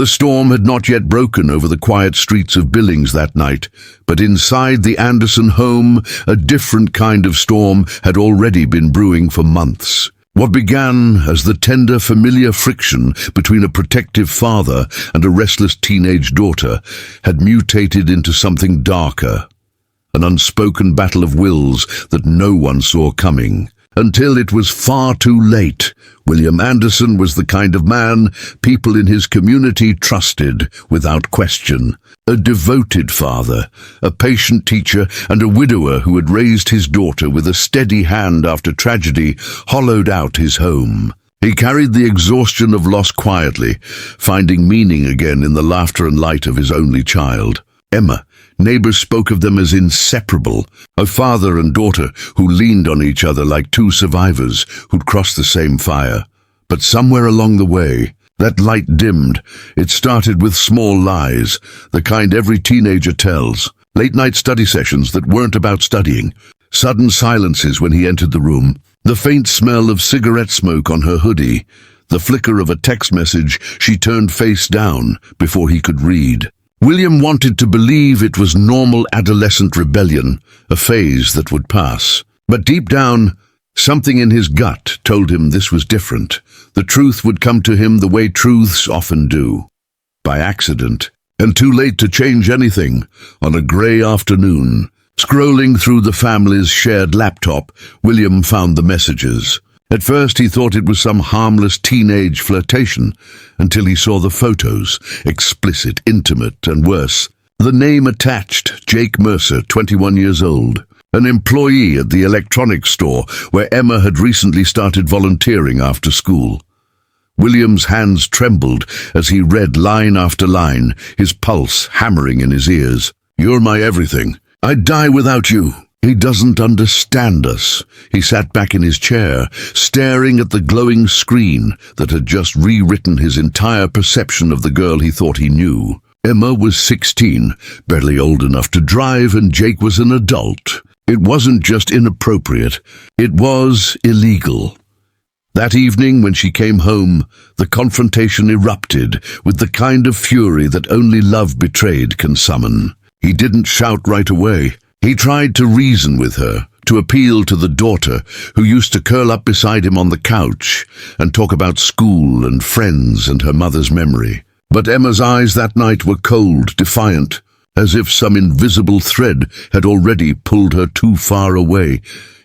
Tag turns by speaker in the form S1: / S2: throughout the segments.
S1: The storm had not yet broken over the quiet streets of Billings that night, but inside the Anderson home, a different kind of storm had already been brewing for months. What began as the tender, familiar friction between a protective father and a restless teenage daughter had mutated into something darker, an unspoken battle of wills that no one saw coming. Until it was far too late, William Anderson was the kind of man people in his community trusted without question. A devoted father, a patient teacher, and a widower who had raised his daughter with a steady hand after tragedy hollowed out his home. He carried the exhaustion of loss quietly, finding meaning again in the laughter and light of his only child. Emma. Neighbors spoke of them as inseparable, a father and daughter who leaned on each other like two survivors who'd crossed the same fire. But somewhere along the way, that light dimmed. It started with small lies, the kind every teenager tells. Late-night study sessions that weren't about studying. Sudden silences when he entered the room. The faint smell of cigarette smoke on her hoodie. The flicker of a text message she turned face down before he could read. William wanted to believe it was normal adolescent rebellion, a phase that would pass. But deep down, something in his gut told him this was different. The truth would come to him the way truths often do. By accident, and too late to change anything, on a grey afternoon. Scrolling through the family's shared laptop, William found the messages. At first he thought it was some harmless teenage flirtation, until he saw the photos, explicit, intimate, and worse. The name attached, Jake Mercer, 21 years old, an employee at the electronics store where Emma had recently started volunteering after school. William's hands trembled as he read line after line, his pulse hammering in his ears. "You're my everything. I'd die without you." He doesn't understand us. He sat back in his chair, staring at the glowing screen that had just rewritten his entire perception of the girl he thought he knew. Emma was 16, barely old enough to drive, and Jake was an adult. It wasn't just inappropriate, it was illegal. That evening, when she came home, the confrontation erupted with the kind of fury that only love betrayed can summon. He didn't shout right away. He tried to reason with her, to appeal to the daughter who used to curl up beside him on the couch and talk about school and friends and her mother's memory. But Emma's eyes that night were cold, defiant, as if some invisible thread had already pulled her too far away.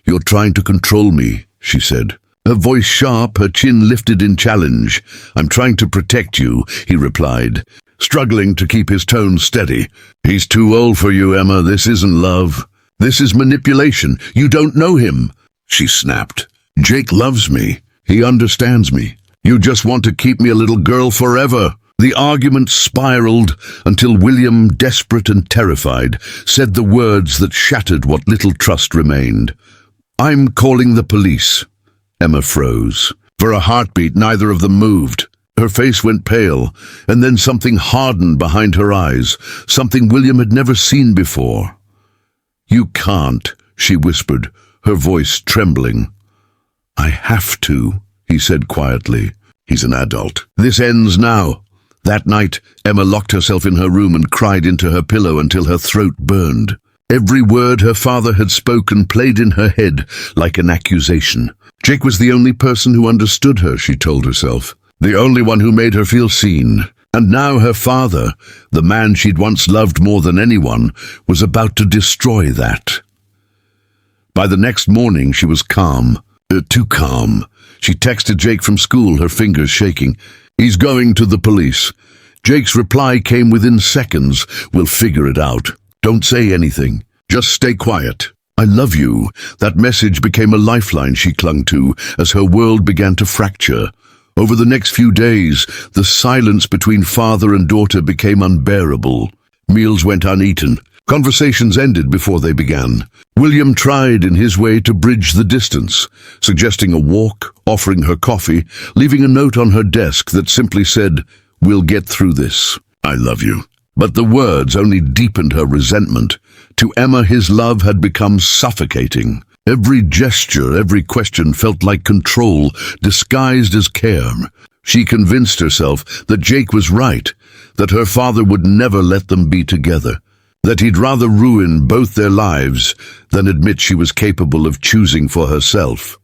S1: "You're trying to control me," she said. Her voice sharp, her chin lifted in challenge. "I'm trying to protect you," he replied, struggling to keep his tone steady. "He's too old for you, Emma. This isn't love. This is manipulation. You don't know him," she snapped. "Jake loves me. He understands me. You just want to keep me a little girl forever." The argument spiraled until William, desperate and terrified, said the words that shattered what little trust remained. "I'm calling the police." Emma froze. For a heartbeat, neither of them moved. Her face went pale, and then something hardened behind her eyes, something William had never seen before. "You can't," she whispered, her voice trembling. "I have to," he said quietly. "He's an adult. This ends now." That night, Emma locked herself in her room and cried into her pillow until her throat burned. Every word her father had spoken played in her head like an accusation. Jake was the only person who understood her, she told herself. The only one who made her feel seen. And now her father, the man she'd once loved more than anyone, was about to destroy that. By the next morning, she was calm. Too calm. She texted Jake from school, her fingers shaking. "He's going to the police." Jake's reply came within seconds. "We'll figure it out. Don't say anything. Just stay quiet." "I love you." That message became a lifeline she clung to as her world began to fracture. Over the next few days, the silence between father and daughter became unbearable. Meals went uneaten. Conversations ended before they began. William tried in his way to bridge the distance, suggesting a walk, offering her coffee, leaving a note on her desk that simply said, "We'll get through this. I love you." But the words only deepened her resentment. To Emma, his love had become suffocating. Every gesture, every question felt like control, disguised as care. She convinced herself that Jake was right, that her father would never let them be together, that he'd rather ruin both their lives than admit she was capable of choosing for herself.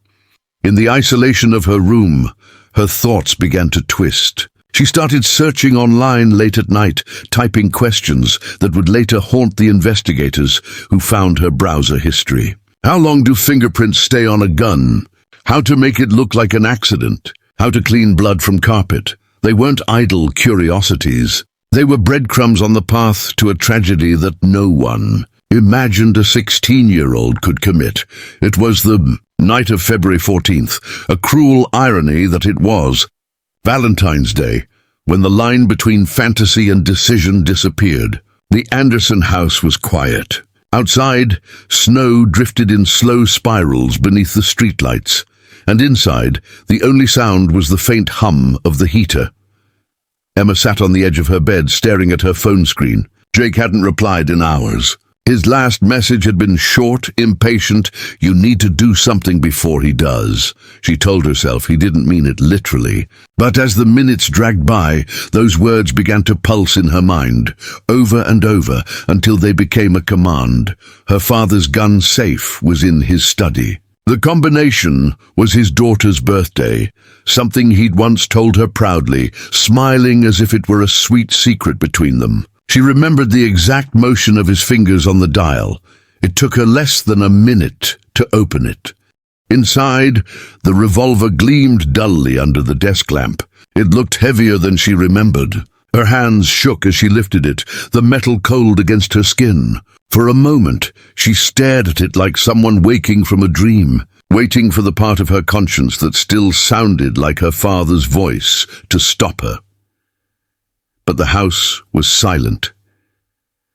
S1: In the isolation of her room, her thoughts began to twist. She started searching online late at night, typing questions that would later haunt the investigators who found her browser history. How long do fingerprints stay on a gun? How to make it look like an accident? How to clean blood from carpet? They weren't idle curiosities. They were breadcrumbs on the path to a tragedy that no one imagined a 16-year-old could commit. It was the night of February 14th, a cruel irony that it was Valentine's Day, when the line between fantasy and decision disappeared. The Anderson house was quiet. Outside, snow drifted in slow spirals beneath the streetlights, and inside, the only sound was the faint hum of the heater. Emma sat on the edge of her bed, staring at her phone screen. Jake hadn't replied in hours. His last message had been short, impatient. "You need to do something before he does." She told herself he didn't mean it literally. But as the minutes dragged by, those words began to pulse in her mind, over and over, until they became a command. Her father's gun safe was in his study. The combination was his daughter's birthday, something he'd once told her proudly, smiling as if it were a sweet secret between them. She remembered the exact motion of his fingers on the dial. It took her less than a minute to open it. Inside, the revolver gleamed dully under the desk lamp. It looked heavier than she remembered. Her hands shook as she lifted it, the metal cold against her skin. For a moment, she stared at it like someone waking from a dream, waiting for the part of her conscience that still sounded like her father's voice to stop her. But the house was silent.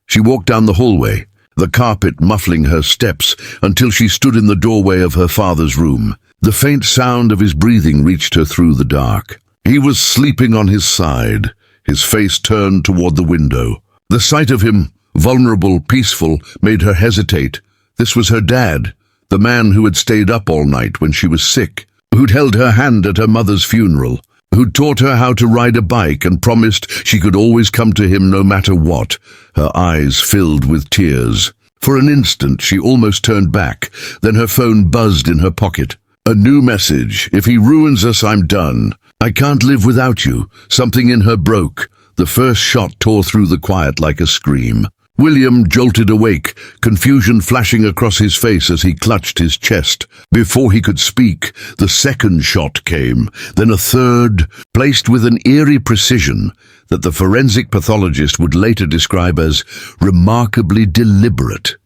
S1: She walked down the hallway, the carpet muffling her steps, until she stood in the doorway of her father's room. The faint sound of his breathing reached her through the dark. He was sleeping on his side, his face turned toward the window. The sight of him, vulnerable, peaceful, made her hesitate. This was her dad, the man who had stayed up all night when she was sick, who'd held her hand at her mother's funeral, who'd taught her how to ride a bike and promised she could always come to him no matter what. Her eyes filled with tears. For an instant, she almost turned back. Then her phone buzzed in her pocket. A new message. "If he ruins us, I'm done. I can't live without you." Something in her broke. The first shot tore through the quiet like a scream. William jolted awake, confusion flashing across his face as he clutched his chest. Before he could speak, the second shot came, then a third, placed with an eerie precision that the forensic pathologist would later describe as remarkably deliberate.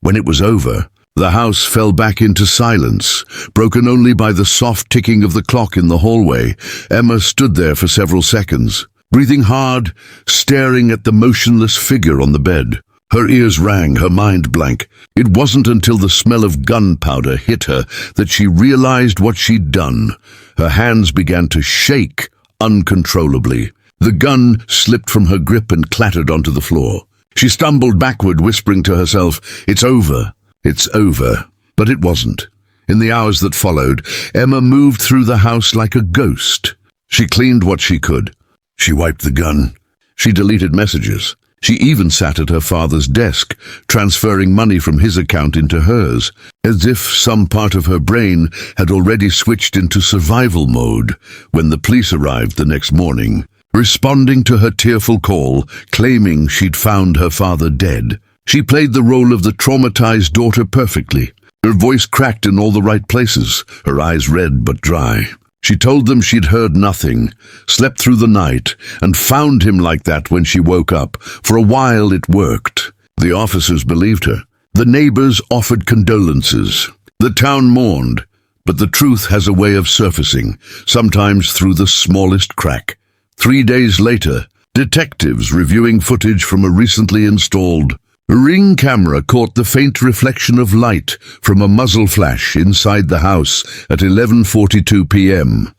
S1: When it was over, the house fell back into silence, broken only by the soft ticking of the clock in the hallway. Emma stood there for several seconds, breathing hard, staring at the motionless figure on the bed. Her ears rang, her mind blank. It wasn't until the smell of gunpowder hit her that she realized what she'd done. Her hands began to shake uncontrollably. The gun slipped from her grip and clattered onto the floor. She stumbled backward, whispering to herself, "It's over. It's over." But it wasn't. In the hours that followed, Emma moved through the house like a ghost. She cleaned what she could. She wiped the gun. She deleted messages. She even sat at her father's desk, transferring money from his account into hers, as if some part of her brain had already switched into survival mode when the police arrived the next morning, responding to her tearful call, claiming she'd found her father dead. She played the role of the traumatized daughter perfectly. Her voice cracked in all the right places, her eyes red but dry. She told them she'd heard nothing, slept through the night, and found him like that when she woke up. For a while it worked. The officers believed her. The neighbors offered condolences. The town mourned. But the truth has a way of surfacing, sometimes through the smallest crack. 3 days later, detectives reviewing footage from a recently installed Ring camera caught the faint reflection of light from a muzzle flash inside the house at 11:42 p.m.,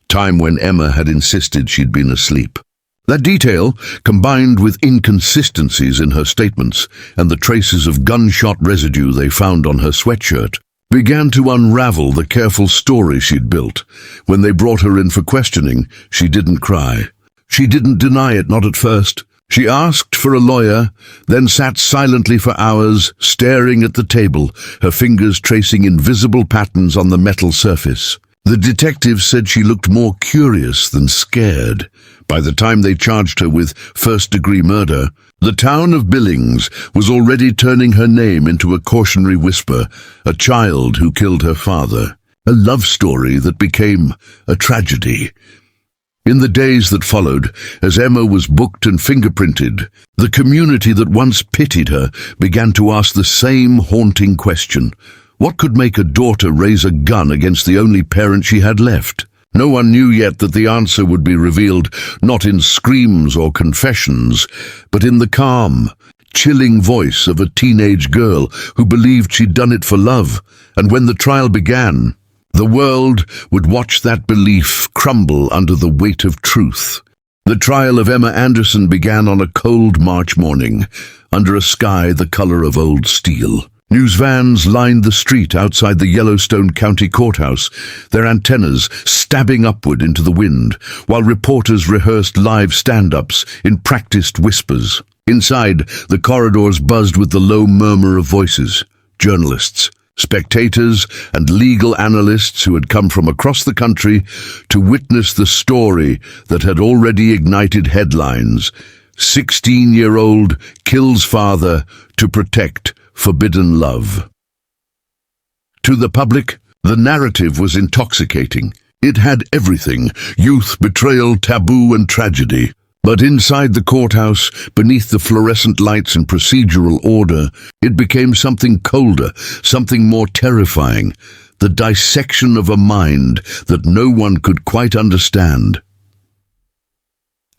S1: time when Emma had insisted she'd been asleep. That detail, combined with inconsistencies in her statements and the traces of gunshot residue they found on her sweatshirt, began to unravel the careful story she'd built. When they brought her in for questioning, she didn't cry. She didn't deny it, not at first. She asked for a lawyer, then sat silently for hours, staring at the table, her fingers tracing invisible patterns on the metal surface. The detectives said she looked more curious than scared. By the time they charged her with first-degree murder, the town of Billings was already turning her name into a cautionary whisper, a child who killed her father, a love story that became a tragedy. In the days that followed, as Emma was booked and fingerprinted, the community that once pitied her began to ask the same haunting question. What could make a daughter raise a gun against the only parent she had left? No one knew yet that the answer would be revealed not in screams or confessions, but in the calm, chilling voice of a teenage girl who believed she'd done it for love. And when the trial began, the world would watch that belief crumble under the weight of truth. The trial of Emma Anderson began on a cold March morning, under a sky the color of old steel. News vans lined the street outside the Yellowstone County Courthouse, their antennas stabbing upward into the wind, while reporters rehearsed live stand-ups in practiced whispers. Inside, the corridors buzzed with the low murmur of voices. Journalists, spectators, and legal analysts who had come from across the country to witness the story that had already ignited headlines. 16-year-old kills father to protect forbidden love. To the public, the narrative was intoxicating. It had everything: youth, betrayal, taboo, and tragedy. But inside the courthouse, beneath the fluorescent lights and procedural order, it became something colder, something more terrifying, the dissection of a mind that no one could quite understand.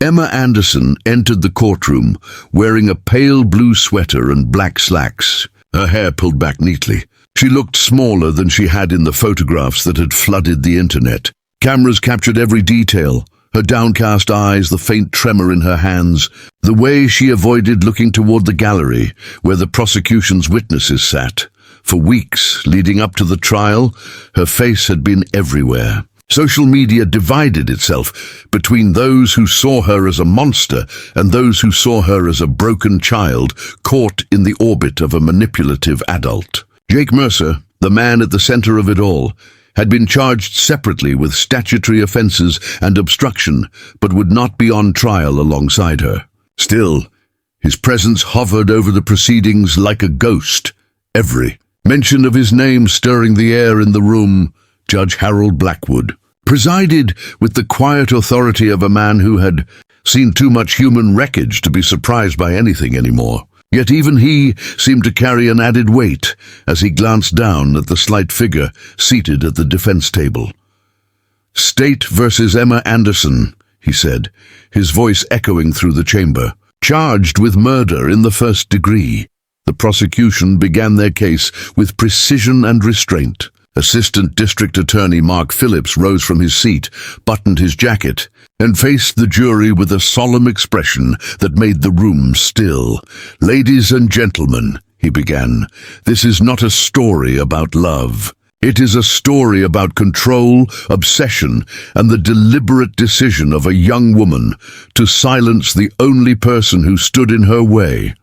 S1: Emma Anderson entered the courtroom wearing a pale blue sweater and black slacks, her hair pulled back neatly. She looked smaller than she had in the photographs that had flooded the internet. Cameras captured every detail: her downcast eyes, the faint tremor in her hands, the way she avoided looking toward the gallery where the prosecution's witnesses sat. For weeks leading up to the trial, her face had been everywhere. Social media divided itself between those who saw her as a monster and those who saw her as a broken child caught in the orbit of a manipulative adult. Jake Mercer, the man at the center of it all, had been charged separately with statutory offenses and obstruction, but would not be on trial alongside her. Still, his presence hovered over the proceedings like a ghost. Every mention of his name stirring the air in the room. Judge Harold Blackwood presided with the quiet authority of a man who had seen too much human wreckage to be surprised by anything anymore. Yet even he seemed to carry an added weight as he glanced down at the slight figure seated at the defense table. "State versus Emma Anderson," he said, his voice echoing through the chamber. "Charged with murder in the first degree." The prosecution began their case with precision and restraint. Assistant District Attorney Mark Phillips rose from his seat, buttoned his jacket, and faced the jury with a solemn expression that made the room still. "Ladies and gentlemen," he began, "this is not a story about love. It is a story about control, obsession, and the deliberate decision of a young woman to silence the only person who stood in her way."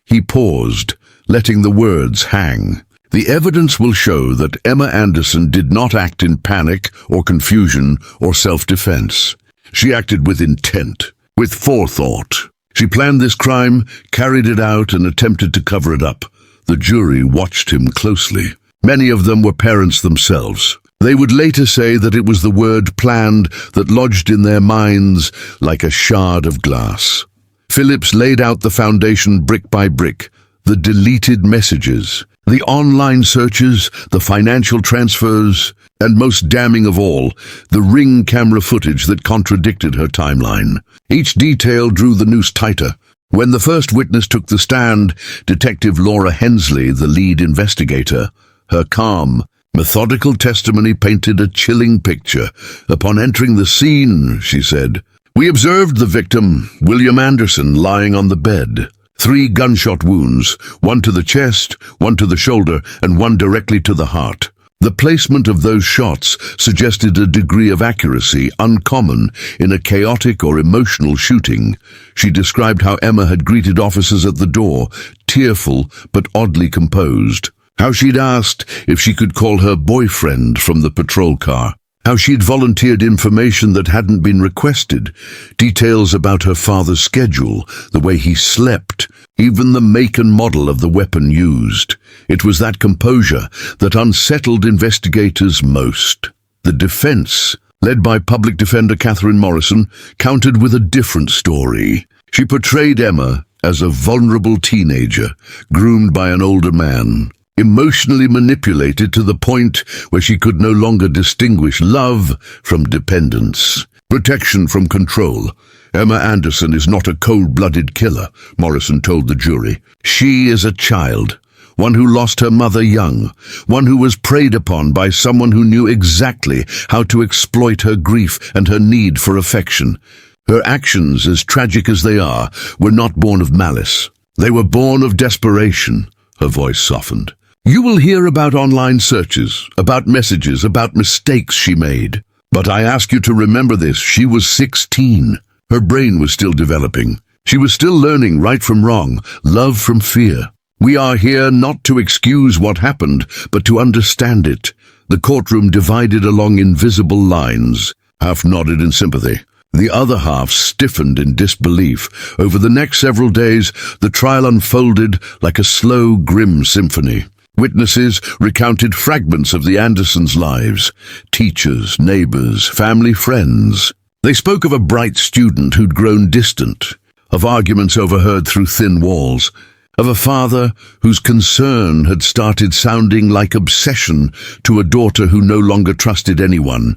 S1: He paused, letting the words hang. "The evidence will show that Emma Anderson did not act in panic or confusion or self-defense. She acted with intent, with forethought. She planned this crime, carried it out, and attempted to cover it up." The jury watched him closely. Many of them were parents themselves. They would later say that it was the word "planned" that lodged in their minds like a shard of glass. Phillips laid out the foundation brick by brick: the deleted messages, the online searches, the financial transfers, and most damning of all, the Ring camera footage that contradicted her timeline. Each detail drew the noose tighter. When the first witness took the stand, Detective Laura Hensley, the lead investigator, her calm, methodical testimony painted a chilling picture. "Upon entering the scene," she said, "we observed the victim, William Anderson, lying on the bed. 3 gunshot wounds, one to the chest, one to the shoulder, and one directly to the heart. The placement of those shots suggested a degree of accuracy uncommon in a chaotic or emotional shooting. She described how Emma had greeted officers at the door, tearful but oddly composed. How she'd asked if she could call her boyfriend from the patrol car. How she'd volunteered information that hadn't been requested. Details about her father's schedule, the way he slept, even the make and model of the weapon used. It was that composure that unsettled investigators most. The defense, led by Public Defender Catherine Morrison, countered with a different story. She portrayed Emma as a vulnerable teenager, groomed by an older man, emotionally manipulated to the point where she could no longer distinguish love from dependence, protection from control. Emma Anderson is not a cold-blooded killer, Morrison told the jury. She is a child, one who lost her mother young, one who was preyed upon by someone who knew exactly how to exploit her grief and her need for affection. Her actions, as tragic as they are, were not born of malice. They were born of desperation. Her voice softened. You will hear about online searches, about messages, about mistakes she made. But I ask you to remember this, she was 16. Her brain was still developing. She was still learning right from wrong, love from fear. We are here not to excuse what happened, but to understand it. The courtroom divided along invisible lines. Half nodded in sympathy. The other half stiffened in disbelief. Over the next several days, the trial unfolded like a slow, grim symphony. Witnesses recounted fragments of the Andersons' lives. Teachers, neighbors, family, friends. They spoke of a bright student who'd grown distant, of arguments overheard through thin walls, of a father whose concern had started sounding like obsession to a daughter who no longer trusted anyone.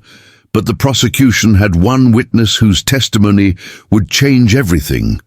S1: But the prosecution had one witness whose testimony would change everything.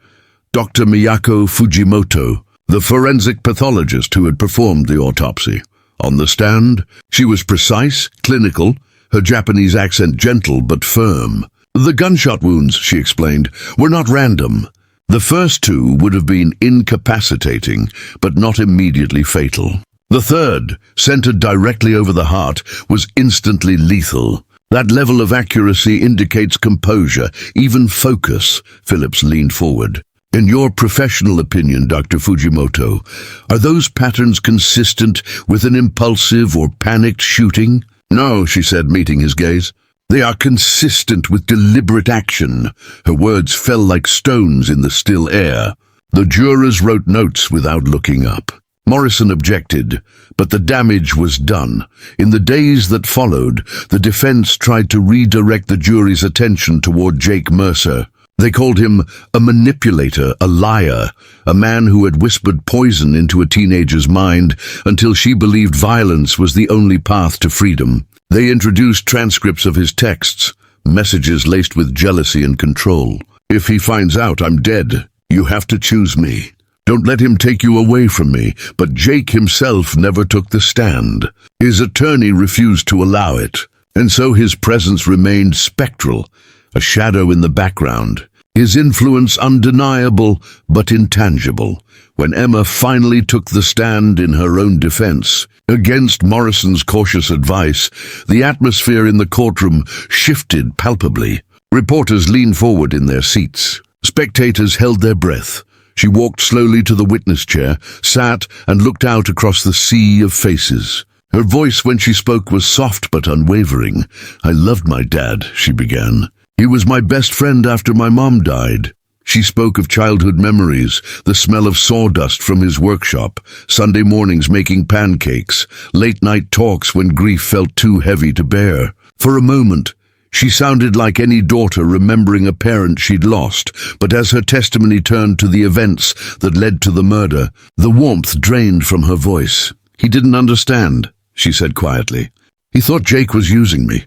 S1: Dr. Miyako Fujimoto, the forensic pathologist who had performed the autopsy. On the stand, she was precise, clinical, her Japanese accent gentle but firm. The gunshot wounds, she explained, were not random. The first 2 would have been incapacitating, but not immediately fatal. The third, centered directly over the heart, was instantly lethal. That level of accuracy indicates composure, even focus. Phillips leaned forward. In your professional opinion, Dr. Fujimoto, are those patterns consistent with an impulsive or panicked shooting? No, she said, meeting his gaze. They are consistent with deliberate action. Her words fell like stones in the still air. The jurors wrote notes without looking up. Morrison objected, but the damage was done. In the days that followed, the defense tried to redirect the jury's attention toward Jake Mercer. They called him a manipulator, a liar, a man who had whispered poison into a teenager's mind until she believed violence was the only path to freedom. They introduced transcripts of his texts, messages laced with jealousy and control. If he finds out I'm dead, you have to choose me. Don't let him take you away from me. But Jake himself never took the stand. His attorney refused to allow it, and so his presence remained spectral, a shadow in the background, his influence undeniable but intangible. When Emma finally took the stand in her own defense, against Morrison's cautious advice, the atmosphere in the courtroom shifted palpably. Reporters leaned forward in their seats. Spectators held their breath. She walked slowly to the witness chair, sat, and looked out across the sea of faces. Her voice when she spoke was soft but unwavering. I loved my dad, she began. He was my best friend after my mom died. She spoke of childhood memories, the smell of sawdust from his workshop, Sunday mornings making pancakes, late-night talks when grief felt too heavy to bear. For a moment, she sounded like any daughter remembering a parent she'd lost, but as her testimony turned to the events that led to the murder, the warmth drained from her voice. He didn't understand, she said quietly. He thought Jake was using me.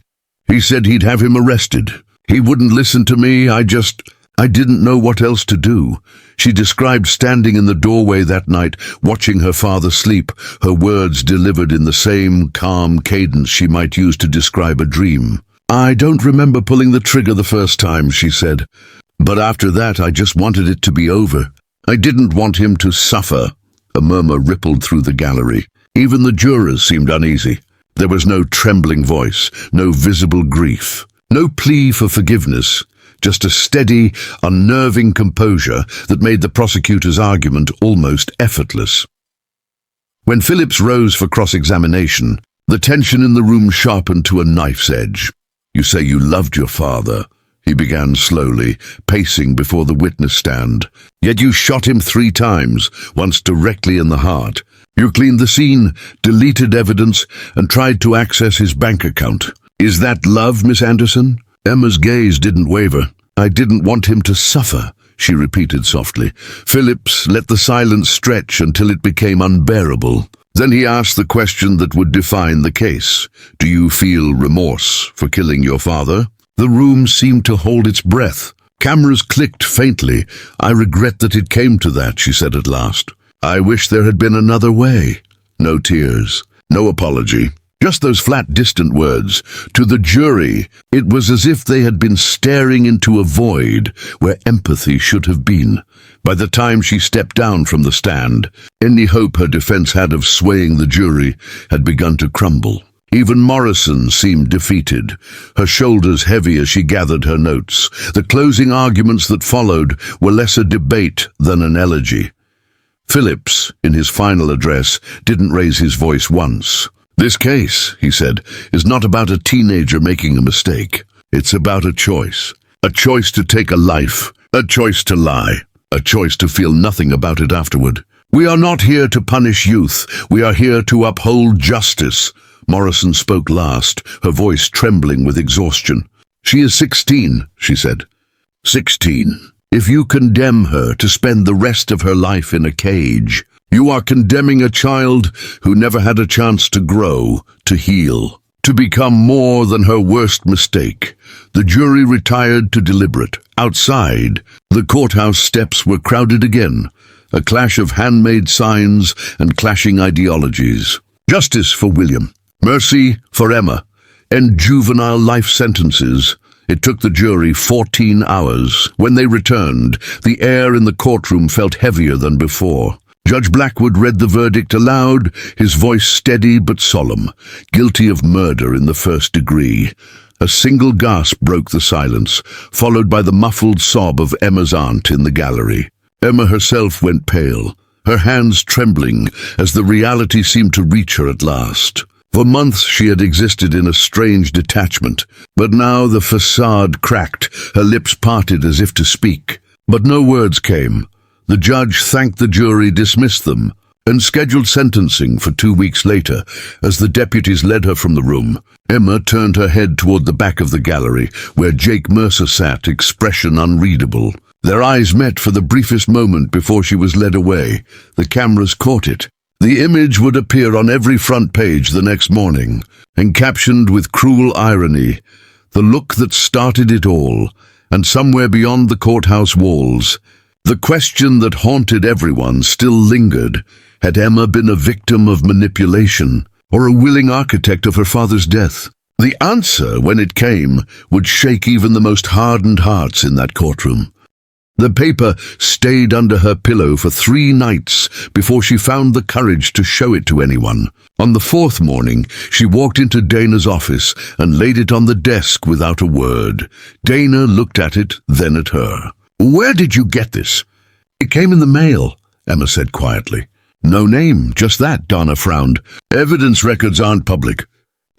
S1: He said he'd have him arrested. He wouldn't listen to me, I didn't know what else to do. She described standing in the doorway that night, watching her father sleep, her words delivered in the same calm cadence she might use to describe a dream. I don't remember pulling the trigger the first time, she said. But after that, I just wanted it to be over. I didn't want him to suffer. A murmur rippled through the gallery. Even the jurors seemed uneasy. There was no trembling voice, no visible grief, no plea for forgiveness, just a steady, unnerving composure that made the prosecutor's argument almost effortless. When Phillips rose for cross-examination, the tension in the room sharpened to a knife's edge. "You say you loved your father," he began slowly, pacing before the witness stand. "Yet you shot him 3 times, once directly in the heart. You cleaned the scene, deleted evidence, and tried to access his bank account. Is that love, Miss Anderson?" Emma's gaze didn't waver. "I didn't want him to suffer," she repeated softly. Phillips let the silence stretch until it became unbearable. Then he asked the question that would define the case. "Do you feel remorse for killing your father?" The room seemed to hold its breath. Cameras clicked faintly. "I regret that it came to that," she said at last. "I wish there had been another way." No tears, no apology. Just those flat, distant words. To the jury, it was as if they had been staring into a void where empathy should have been. By the time she stepped down from the stand, any hope her defense had of swaying the jury had begun to crumble. Even Morrison seemed defeated, her shoulders heavy as she gathered her notes. The closing arguments that followed were less a debate than an elegy. Phillips, in his final address, didn't raise his voice once. "This case," he said, "is not about a teenager making a mistake. It's about a choice. A choice to take a life, a choice to lie, a choice to feel nothing about it afterward. We are not here to punish youth. We are here to uphold justice." Morrison spoke last, her voice trembling with exhaustion. "She is 16, she said. 16. If you condemn her to spend the rest of her life in a cage, you are condemning a child who never had a chance to grow, to heal, to become more than her worst mistake." The jury retired to deliberate. Outside, the courthouse steps were crowded again, a clash of handmade signs and clashing ideologies. Justice for William. Mercy for Emma. End juvenile life sentences. It took the jury 14 hours. When they returned, the air in the courtroom felt heavier than before. Judge Blackwood read the verdict aloud, his voice steady but solemn. Guilty of murder in the 1st degree. A single gasp broke the silence, followed by the muffled sob of Emma's aunt in the gallery. Emma herself went pale, her hands trembling as the reality seemed to reach her at last. For months she had existed in a strange detachment, but now the facade cracked, her lips parted as if to speak. But no words came. The judge thanked the jury, dismissed them, and scheduled sentencing for 2 weeks later. As the deputies led her from the room, Emma turned her head toward the back of the gallery, where Jake Mercer sat, expression unreadable. Their eyes met for the briefest moment before she was led away. The cameras caught it. The image would appear on every front page the next morning, and captioned with cruel irony, "The look that started it all," and somewhere beyond the courthouse walls, the question that haunted everyone still lingered. Had Emma been a victim of manipulation, or a willing architect of her father's death? The answer, when it came, would shake even the most hardened hearts in that courtroom. The paper stayed under her pillow for 3 nights before she found the courage to show it to anyone. On the 4th morning, she walked into Dana's office and laid it on the desk without a word. Dana looked at it, then at her. "Where did you get this?" "It came in the mail," Emma said quietly. "No name, just that," Dana frowned. "Evidence records aren't public."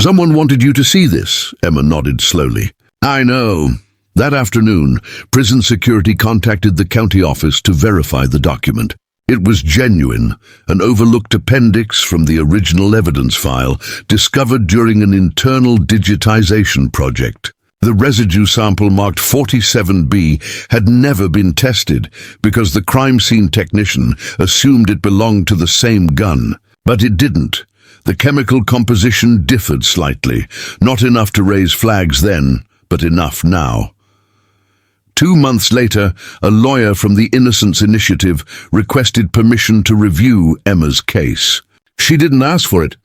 S1: "Someone wanted you to see this," Emma nodded slowly. "I know." That afternoon, prison security contacted the county office to verify the document. It was genuine, an overlooked appendix from the original evidence file, discovered during an internal digitization project. The residue sample marked 47B had never been tested because the crime scene technician assumed it belonged to the same gun. But it didn't. The chemical composition differed slightly, not enough to raise flags then, but enough now. 2 months later, a lawyer from the Innocence Initiative requested permission to review Emma's case. She didn't ask for it.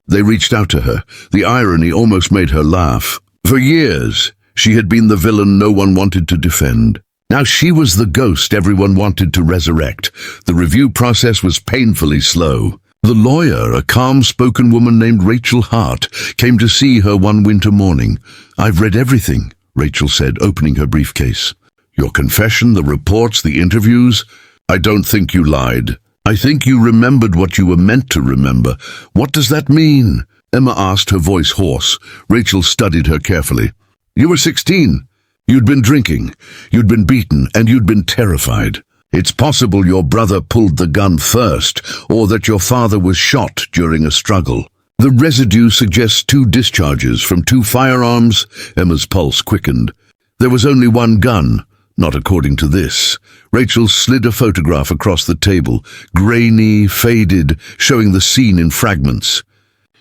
S1: They reached out to her. The irony almost made her laugh. For years, she had been the villain no one wanted to defend. Now she was the ghost everyone wanted to resurrect. The review process was painfully slow. The lawyer, a calm-spoken woman named Rachel Hart, came to see her one winter morning. "I've read everything," Rachel said, opening her briefcase. "Your confession, the reports, the interviews? I don't think you lied. I think you remembered what you were meant to remember. What does that mean?" Emma asked, her voice hoarse. Rachel studied her carefully. "You were 16. You'd been drinking, you'd been beaten, and you'd been terrified. It's possible your brother pulled the gun first, or that your father was shot during a struggle. The residue suggests 2 discharges from 2 firearms." Emma's pulse quickened. "There was only one gun, not according to this." Rachel slid a photograph across the table, grainy, faded, showing the scene in fragments.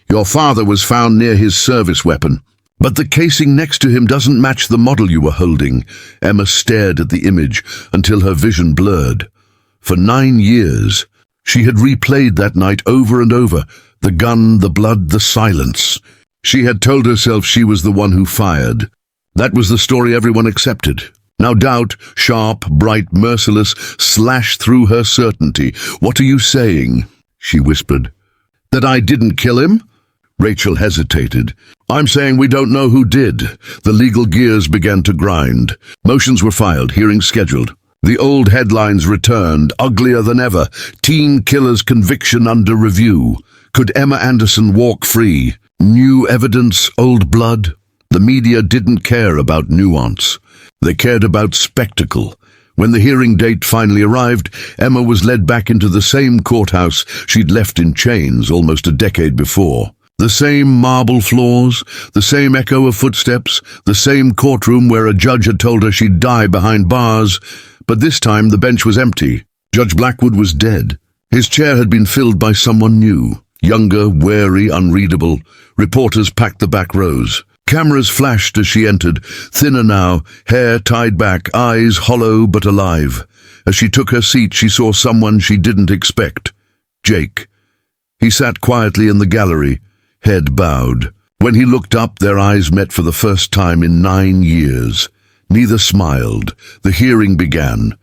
S1: "Your father was found near his service weapon. But the casing next to him doesn't match the model you were holding." Emma stared at the image until her vision blurred. For 9 years, she had replayed that night over and over. The gun, the blood, the silence. She had told herself she was the one who fired. That was the story everyone accepted. Now doubt, sharp, bright, merciless, slashed through her certainty. "What are you saying?" she whispered. "That I didn't kill him?" Rachel hesitated. "I'm saying we don't know who did." The legal gears began to grind. Motions were filed, hearings scheduled. The old headlines returned, uglier than ever. "Teen killer's conviction under review." Could Emma Anderson walk free? New evidence, old blood? The media didn't care about nuance. They cared about spectacle. When the hearing date finally arrived, Emma was led back into the same courthouse she'd left in chains almost a decade before. The same marble floors, the same echo of footsteps, the same courtroom where a judge had told her she'd die behind bars. But this time the bench was empty. Judge Blackwood was dead. His chair had been filled by someone new, younger, wary, unreadable. Reporters packed the back rows. Cameras flashed as she entered, thinner now, hair tied back, eyes hollow but alive. As she took her seat, she saw someone she didn't expect. Jake. He sat quietly in the gallery, head bowed. When he looked up, their eyes met for the first time in 9 years. Neither smiled. The hearing began.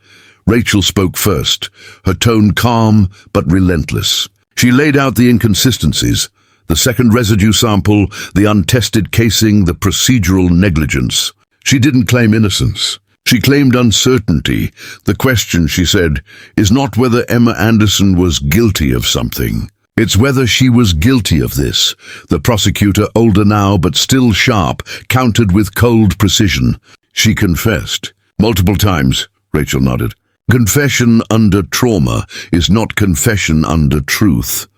S1: Rachel spoke first, her tone calm but relentless. She laid out the inconsistencies, the second residue sample, the untested casing, the procedural negligence. She didn't claim innocence. She claimed uncertainty. The question, she said, is not whether Emma Anderson was guilty of something. It's whether she was guilty of this. The prosecutor, older now but still sharp, countered with cold precision. She confessed. Multiple times, Rachel nodded. Confession under trauma is not confession under truth.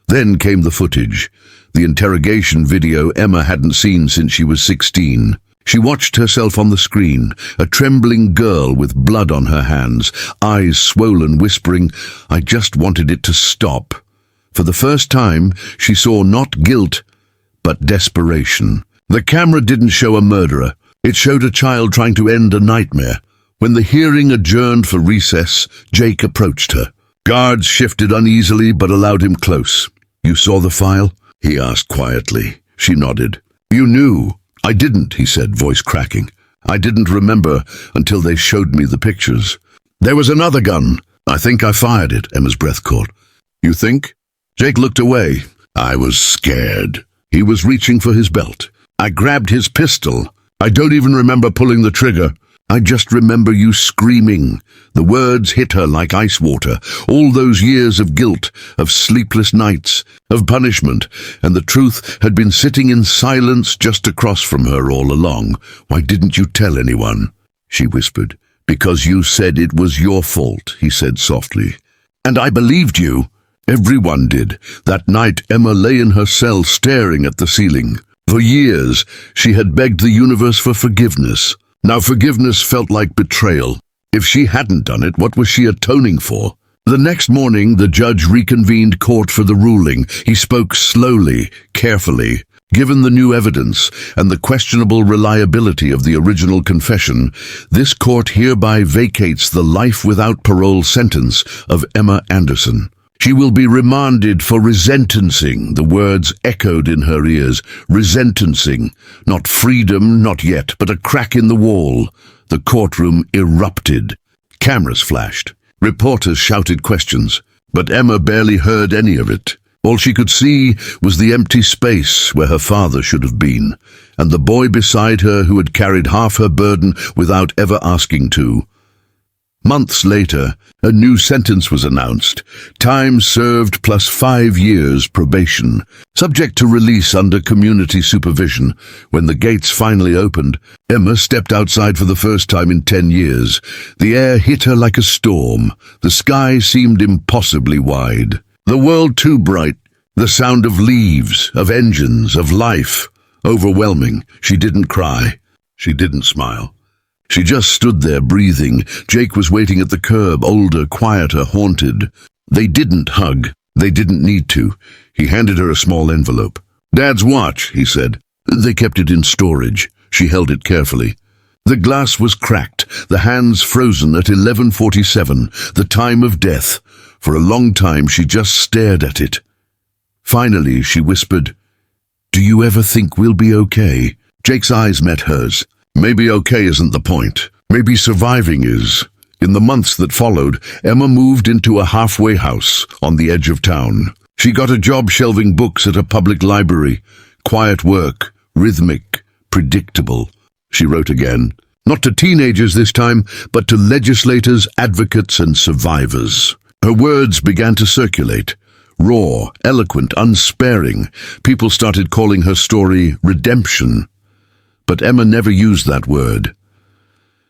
S1: Then came the footage, the interrogation video Emma hadn't seen since she was 16. She watched herself on the screen, a trembling girl with blood on her hands, eyes swollen, whispering, "I just wanted it to stop." For the first time, she saw not guilt, but desperation. The camera didn't show a murderer. It showed a child trying to end a nightmare. When the hearing adjourned for recess, Jake approached her. Guards shifted uneasily but allowed him close. "You saw the file?" he asked quietly. She nodded. "You knew?" "I didn't," he said, voice cracking. "I didn't remember until they showed me the pictures." "There was another gun. I think I fired it," Emma's breath caught. "You think?" Jake looked away. "I was scared." He was reaching for his belt. "I grabbed his pistol. I don't even remember pulling the trigger. I just remember you screaming." The words hit her like ice water. All those years of guilt, of sleepless nights, of punishment, and the truth had been sitting in silence just across from her all along. "Why didn't you tell anyone?" she whispered. "Because you said it was your fault," he said softly. "And I believed you." Everyone did. That night, Emma lay in her cell staring at the ceiling. For years, she had begged the universe for forgiveness. Now forgiveness felt like betrayal. If she hadn't done it, what was she atoning for? The next morning, the judge reconvened court for the ruling. He spoke slowly, carefully. Given the new evidence and the questionable reliability of the original confession, this court hereby vacates the life without parole sentence of Emma Anderson. She will be remanded for resentencing. The words echoed in her ears. Resentencing. Not freedom, not yet, but a crack in the wall. The courtroom erupted. Cameras flashed. Reporters shouted questions, but Emma barely heard any of it. All she could see was the empty space where her father should have been, and the boy beside her who had carried half her burden without ever asking to. Months later, a new sentence was announced. Time served plus 5 years probation, subject to release under community supervision. When the gates finally opened, Emma stepped outside for the first time in 10 years. The air hit her like a storm. The sky seemed impossibly wide. The world too bright. The sound of leaves, of engines, of life. Overwhelming. She didn't cry. She didn't smile. She just stood there breathing. Jake was waiting at the curb, older, quieter, haunted. They didn't hug. They didn't need to. He handed her a small envelope. "Dad's watch," he said. They kept it in storage. She held it carefully. The glass was cracked, the hands frozen at 11:47, the time of death. For a long time she just stared at it. Finally she whispered, "Do you ever think we'll be okay?" Jake's eyes met hers. Maybe okay isn't the point. Maybe surviving is. In the months that followed, Emma moved into a halfway house on the edge of town. She got a job shelving books at a public library. Quiet work, rhythmic, predictable. She wrote again. Not to teenagers this time, but to legislators, advocates, and survivors. Her words began to circulate. Raw, eloquent, unsparing. People started calling her story redemption. But Emma never used that word.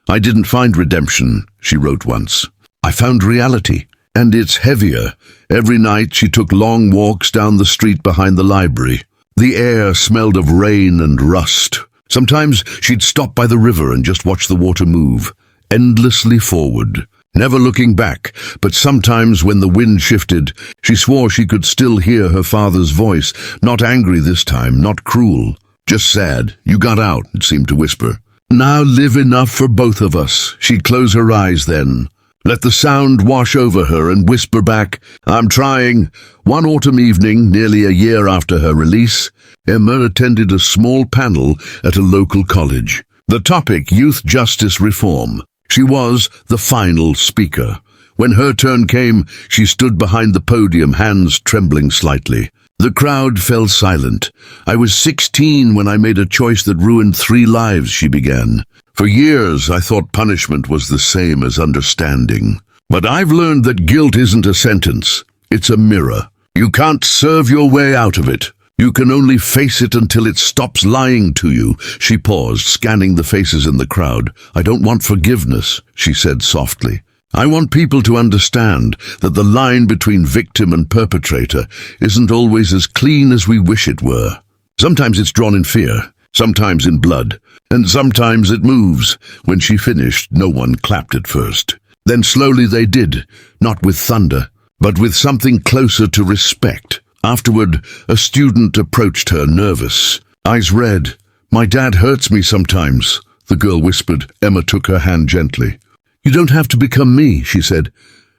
S1: "I didn't find redemption," she wrote once. "I found reality, and it's heavier." Every night she took long walks down the street behind the library. The air smelled of rain and rust. Sometimes she'd stop by the river and just watch the water move, endlessly forward, never looking back. But sometimes when the wind shifted, she swore she could still hear her father's voice, not angry this time, not cruel. "Just sad. You got out," it seemed to whisper. "Now live enough for both of us." She'd close her eyes then, let the sound wash over her and whisper back, "I'm trying." One autumn evening, nearly a year after her release, Emma attended a small panel at a local college. The topic, youth justice reform. She was the final speaker. When her turn came, she stood behind the podium, hands trembling slightly. The crowd fell silent. "I was 16 when I made a choice that ruined 3 lives," she began. "For years I thought punishment was the same as understanding. But I've learned that guilt isn't a sentence. It's a mirror. You can't serve your way out of it. You can only face it until it stops lying to you." She paused, scanning the faces in the crowd. "I don't want forgiveness," she said softly. "I want people to understand that the line between victim and perpetrator isn't always as clean as we wish it were. Sometimes it's drawn in fear, sometimes in blood, and sometimes it moves." When she finished, no one clapped at first. Then slowly they did, not with thunder, but with something closer to respect. Afterward, a student approached her, nervous, eyes red. "My dad hurts me sometimes," the girl whispered. Emma took her hand gently. "You don't have to become me," she said.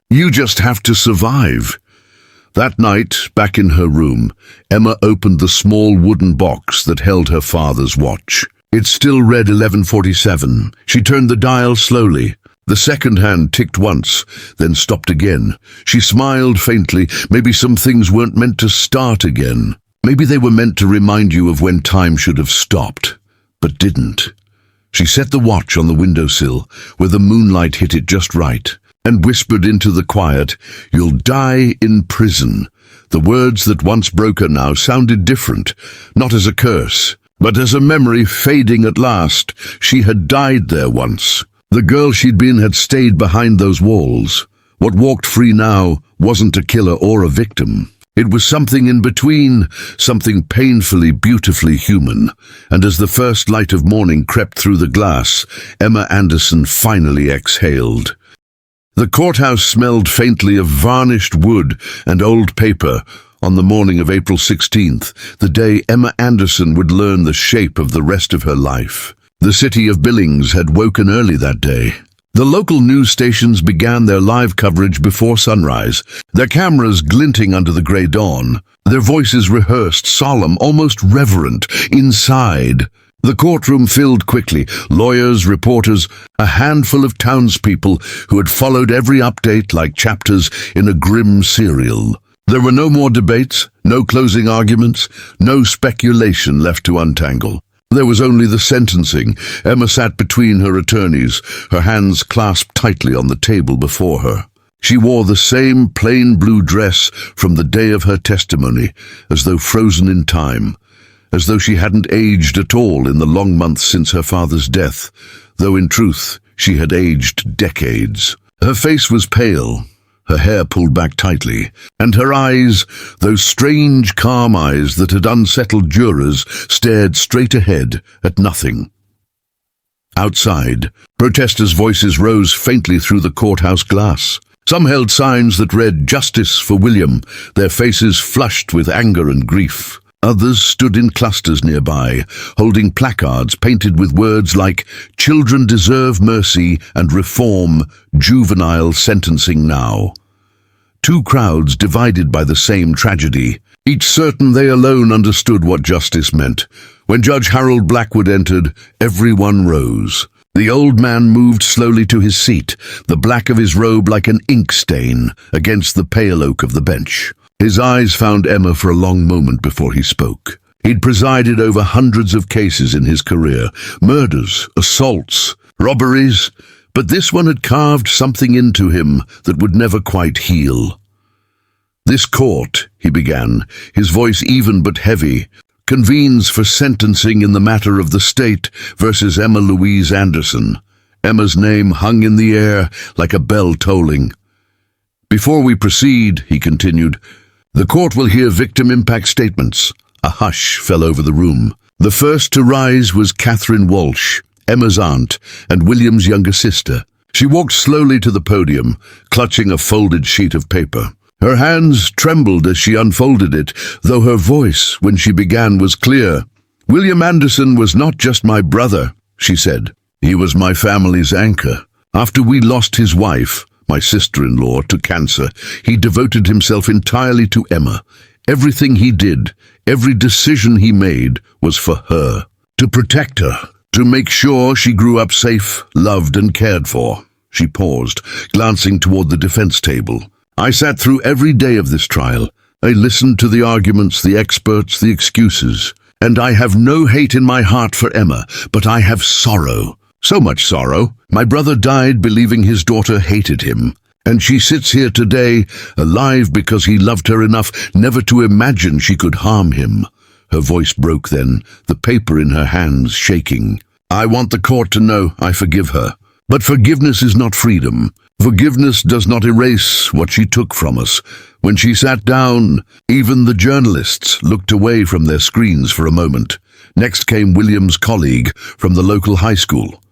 S1: "You just have to survive." That night, back in her room, Emma opened the small wooden box that held her father's watch. It still read 11:47. She turned the dial slowly. The second hand ticked once, then stopped again. She smiled faintly. Maybe some things weren't meant to start again. Maybe they were meant to remind you of when time should have stopped, but didn't. She set the watch on the windowsill, where the moonlight hit it just right, and whispered into the quiet, "You'll die in prison." The words that once broke her now sounded different, not as a curse, but as a memory fading at last. She had died there once. The girl she'd been had stayed behind those walls. What walked free now wasn't a killer or a victim. It was something in between, something painfully, beautifully human. And as the first light of morning crept through the glass, Emma Anderson finally exhaled. The courthouse smelled faintly of varnished wood and old paper on the morning of April 16th, the day Emma Anderson would learn the shape of the rest of her life. The city of Billings had woken early that day. The local news stations began their live coverage before sunrise, their cameras glinting under the grey dawn, their voices rehearsed, solemn, almost reverent. Inside, The courtroom filled quickly, lawyers, reporters, a handful of townspeople who had followed every update like chapters in a grim serial. There were no more debates, no closing arguments, no speculation left to untangle. There was only the sentencing. Emma sat between her attorneys, her hands clasped tightly on the table before her. She wore the same plain blue dress from the day of her testimony, as though frozen in time, as though she hadn't aged at all in the long months since her father's death, though in truth she had aged decades. Her face was pale, her hair pulled back tightly, and her eyes, those strange calm eyes that had unsettled jurors, stared straight ahead at nothing. Outside, protesters' voices rose faintly through the courthouse glass. Some held signs that read, "Justice for William," their faces flushed with anger and grief. Others stood in clusters nearby, holding placards painted with words like "Children deserve mercy" and "Reform, juvenile sentencing now." Two crowds divided by the same tragedy, each certain they alone understood what justice meant. When Judge Harold Blackwood entered, everyone rose. The old man moved slowly to his seat, the black of his robe like an ink stain against the pale oak of the bench. His eyes found Emma for a long moment before he spoke. He'd presided over hundreds of cases in his career, murders, assaults, robberies, but this one had carved something into him that would never quite heal. "This court," he began, his voice even but heavy, "convenes for sentencing in the matter of the state versus Emma Louise Anderson." Emma's name hung in the air like a bell tolling. "Before we proceed," he continued, "the court will hear victim impact statements." A hush fell over the room. The first to rise was Catherine Walsh, Emma's aunt and William's younger sister. She walked slowly to the podium, clutching a folded sheet of paper. Her hands trembled as she unfolded it, though her voice, when she began, was clear. "William Anderson was not just my brother," she said. "He was my family's anchor. After we lost his wife, my sister-in-law, to cancer, he devoted himself entirely to Emma. Everything he did, every decision he made, was for her, to protect her, to make sure she grew up safe, loved and cared for." She paused, glancing toward the defense table. "I sat through every day of this trial. I listened to the arguments, the experts, the excuses. And I have no hate in my heart for Emma, but I have sorrow. So much sorrow. My brother died believing his daughter hated him. And she sits here today, alive because he loved her enough never to imagine she could harm him." Her voice broke then, the paper in her hands shaking. "I want the court to know I forgive her. But forgiveness is not freedom. Forgiveness does not erase what she took from us. When she sat down, even the journalists looked away from their screens for a moment. Next came William's colleague from the local high school,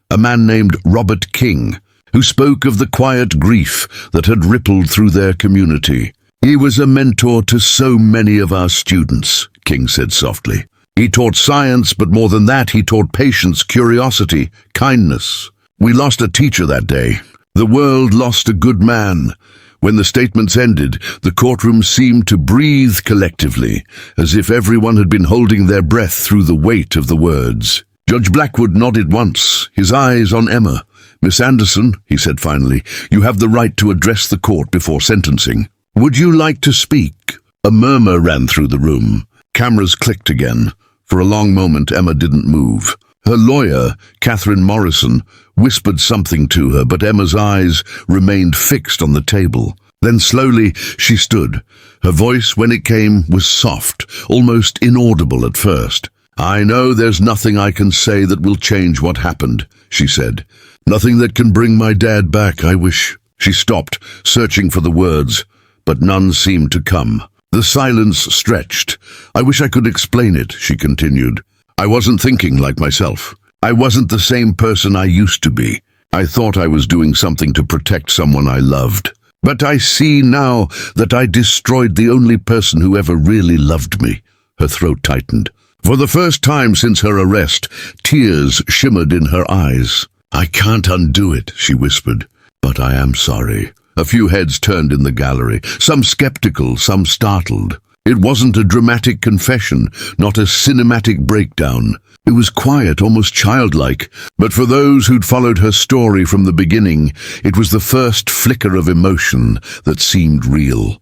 S1: a man named Robert King, who spoke of the quiet grief that had rippled through their community. "He was a mentor to so many of our students," King said softly. "He taught science, but more than that, he taught patience, curiosity, kindness. We lost a teacher that day. The world lost a good man." When the statements ended, the courtroom seemed to breathe collectively, as if everyone had been holding their breath through the weight of the words. Judge Blackwood nodded once, his eyes on Emma. "Miss Anderson," he said finally, "you have the right to address the court before sentencing. Would you like to speak?" A murmur ran through the room. Cameras clicked again. For a long moment, Emma didn't move. Her lawyer, Catherine Morrison, whispered something to her, but Emma's eyes remained fixed on the table. Then slowly she stood. Her voice, when it came, was soft, almost inaudible at first. "I know there's nothing I can say that will change what happened," she said. "Nothing that can bring my dad back, I wish." She stopped, searching for the words, but none seemed to come. The silence stretched. "I wish I could explain it," she continued. "I wasn't thinking like myself. I wasn't the same person I used to be. I thought I was doing something to protect someone I loved. But I see now that I destroyed the only person who ever really loved me." Her throat tightened. For the first time since her arrest, tears shimmered in her eyes. "I can't undo it," she whispered, "but I am sorry." A few heads turned in the gallery, some skeptical, some startled. It wasn't a dramatic confession, not a cinematic breakdown. It was quiet, almost childlike, but for those who'd followed her story from the beginning, it was the first flicker of emotion that seemed real.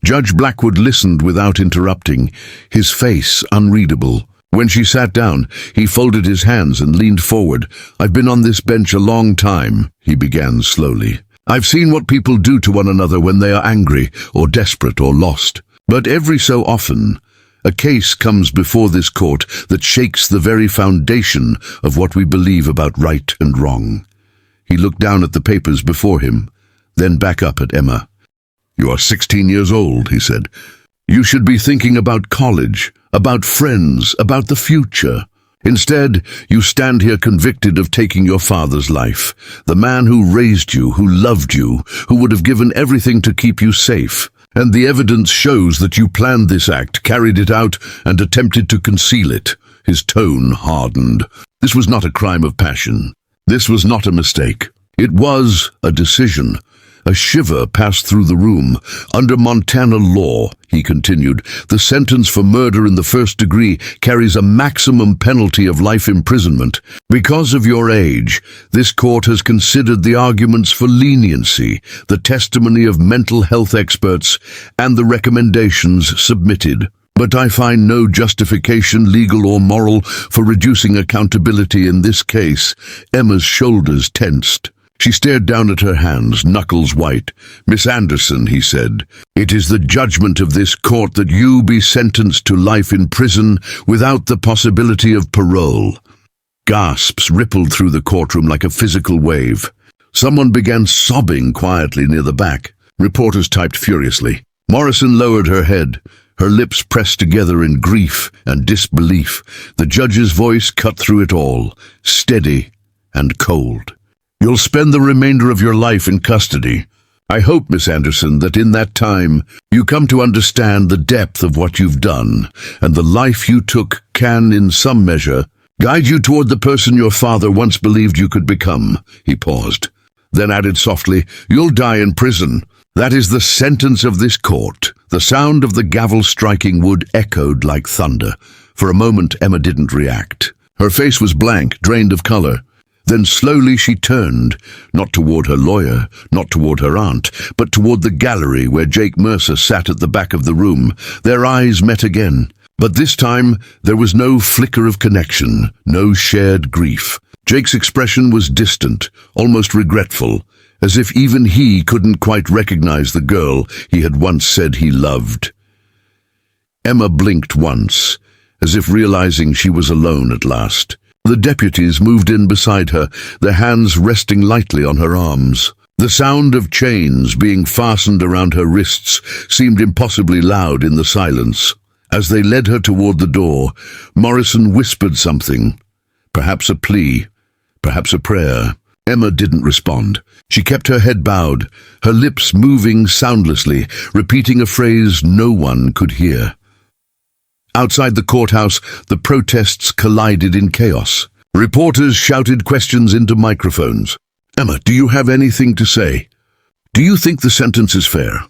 S1: Judge Blackwood listened without interrupting, his face unreadable. When she sat down, he folded his hands and leaned forward. "I've been on this bench a long time," he began slowly. "I've seen what people do to one another when they are angry or desperate or lost. But every so often, a case comes before this court that shakes the very foundation of what we believe about right and wrong." He looked down at the papers before him, then back up at Emma. "You are 16 years old," he said. "You should be thinking about college, about friends, about the future. Instead, you stand here convicted of taking your father's life, the man who raised you, who loved you, who would have given everything to keep you safe. And the evidence shows that you planned this act, carried it out, and attempted to conceal it." His tone hardened. This was not a crime of passion. This was not a mistake. It was a decision. A shiver passed through the room. "Under Montana law," he continued, "the sentence for murder in the first degree carries a maximum penalty of life imprisonment. Because of your age, this court has considered the arguments for leniency, the testimony of mental health experts, and the recommendations submitted. But I find no justification, legal or moral, for reducing accountability in this case." Emma's shoulders tensed. She stared down at her hands, knuckles white. "Miss Anderson," he said, "it is the judgment of this court that you be sentenced to life in prison without the possibility of parole." Gasps rippled through the courtroom like a physical wave. Someone began sobbing quietly near the back. Reporters typed furiously. Morrison lowered her head, her lips pressed together in grief and disbelief. The judge's voice cut through it all, steady and cold. "You'll spend the remainder of your life in custody. I hope, Miss Anderson, that in that time you come to understand the depth of what you've done, and the life you took can, in some measure, guide you toward the person your father once believed you could become." He paused, then added softly, "You'll die in prison. That is the sentence of this court." The sound of the gavel striking wood echoed like thunder. For a moment, Emma didn't react. Her face was blank, drained of color. Then slowly she turned, not toward her lawyer, not toward her aunt, but toward the gallery where Jake Mercer sat at the back of the room. Their eyes met again, but this time there was no flicker of connection, no shared grief. Jake's expression was distant, almost regretful, as if even he couldn't quite recognize the girl he had once said he loved. Emma blinked once, as if realizing she was alone at last. The deputies moved in beside her, their hands resting lightly on her arms. The sound of chains being fastened around her wrists seemed impossibly loud in the silence. As they led her toward the door, Morrison whispered something, perhaps a plea, perhaps a prayer. Emma didn't respond. She kept her head bowed, her lips moving soundlessly, repeating a phrase no one could hear. Outside the courthouse, the protests collided in chaos. Reporters shouted questions into microphones. "Emma, do you have anything to say? Do you think the sentence is fair?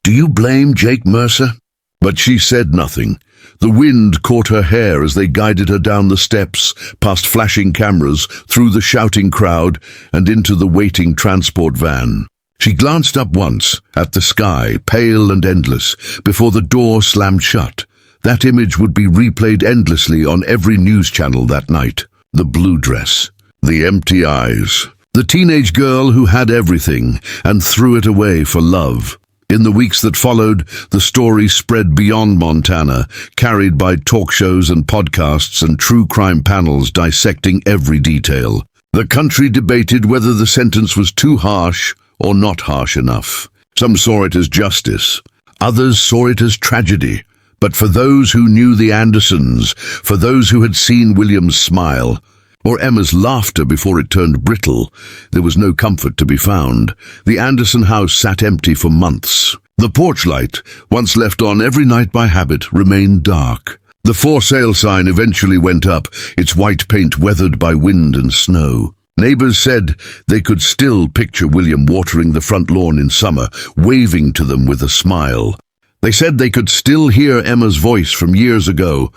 S1: Do you blame Jake Mercer?" But she said nothing. The wind caught her hair as they guided her down the steps, past flashing cameras, through the shouting crowd, and into the waiting transport van. She glanced up once, at the sky, pale and endless, before the door slammed shut. That image would be replayed endlessly on every news channel that night. The blue dress, the empty eyes, the teenage girl who had everything and threw it away for love. In the weeks that followed, the story spread beyond Montana, carried by talk shows and podcasts and true crime panels dissecting every detail. The country debated whether the sentence was too harsh or not harsh enough. Some saw it as justice. Others saw it as tragedy. But for those who knew the Andersons, for those who had seen William's smile, or Emma's laughter before it turned brittle, there was no comfort to be found. The Anderson house sat empty for months. The porch light, once left on every night by habit, remained dark. The for sale sign eventually went up, its white paint weathered by wind and snow. Neighbors said they could still picture William watering the front lawn in summer, waving to them with a smile. They said they could still hear Emma's voice from years ago,